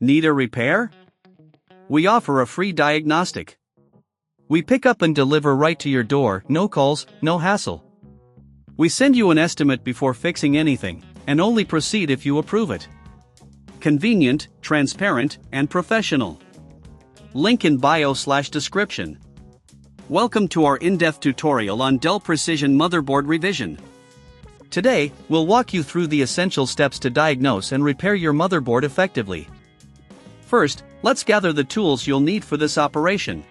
Need a repair? We offer a free diagnostic. We pick up and deliver right to your door, no calls, no hassle. We send you an estimate before fixing anything, and only proceed if you approve it. Convenient, transparent, and professional. Link in bio/description. Welcome to our in-depth tutorial on Dell Precision motherboard revision. Today, we'll walk you through the essential steps to diagnose and repair your motherboard effectively. First, let's gather the tools you'll need for this operation.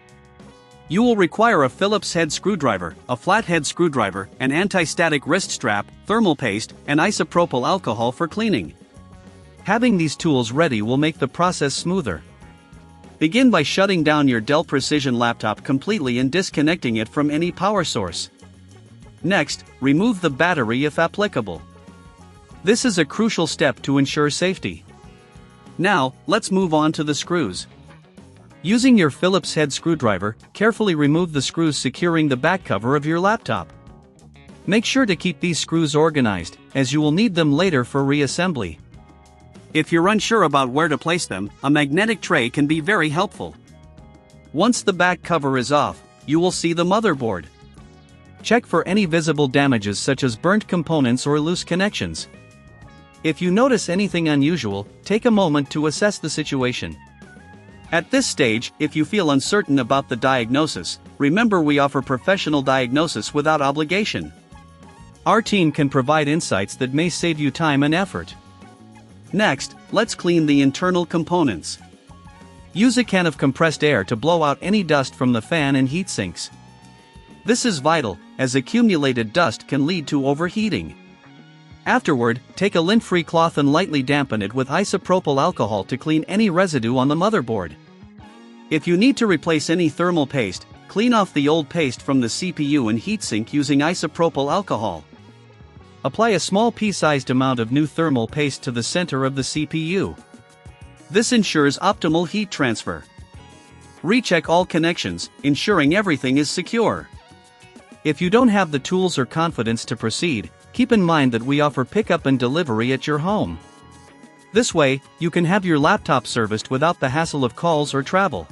You will require a Phillips head screwdriver, a flathead screwdriver, an anti-static wrist strap, thermal paste, and isopropyl alcohol for cleaning. Having these tools ready will make the process smoother. Begin by shutting down your Dell Precision laptop completely and disconnecting it from any power source. Next, remove the battery if applicable. This is a crucial step to ensure safety. Now, let's move on to the screws. Using your Phillips head screwdriver, carefully remove the screws securing the back cover of your laptop. Make sure to keep these screws organized, as you will need them later for reassembly. If you're unsure about where to place them, a magnetic tray can be very helpful. Once the back cover is off, you will see the motherboard. Check for any visible damages such as burnt components or loose connections. If you notice anything unusual, take a moment to assess the situation. At this stage, if you feel uncertain about the diagnosis, remember we offer professional diagnosis without obligation. Our team can provide insights that may save you time and effort. Next, let's clean the internal components. Use a can of compressed air to blow out any dust from the fan and heat sinks. This is vital, as accumulated dust can lead to overheating. Afterward, take a lint-free cloth and lightly dampen it with isopropyl alcohol to clean any residue on the motherboard. If you need to replace any thermal paste, clean off the old paste from the CPU and heatsink using isopropyl alcohol. Apply a small pea-sized amount of new thermal paste to the center of the CPU. This ensures optimal heat transfer. Recheck all connections, ensuring everything is secure. If you don't have the tools or confidence to proceed, keep in mind that we offer pickup and delivery at your home. This way, you can have your laptop serviced without the hassle of calls or travel.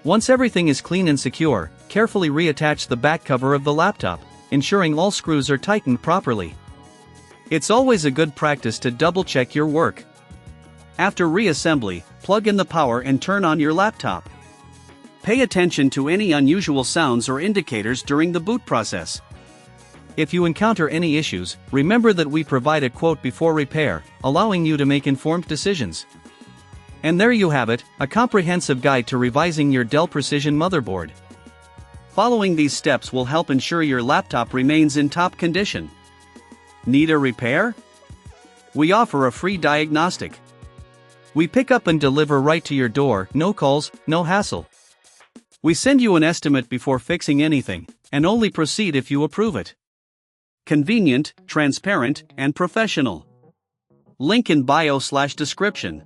Once everything is clean and secure, carefully reattach the back cover of the laptop, ensuring all screws are tightened properly. It's always a good practice to double-check your work. After reassembly, plug in the power and turn on your laptop. Pay attention to any unusual sounds or indicators during the boot process. If you encounter any issues, remember that we provide a quote before repair, allowing you to make informed decisions. And there you have it, a comprehensive guide to revising your Dell Precision motherboard. Following these steps will help ensure your laptop remains in top condition. Need a repair? We offer a free diagnostic. We pick up and deliver right to your door, no calls, no hassle. We send you an estimate before fixing anything, and only proceed if you approve it. Convenient, transparent, and professional. Link in bio/description.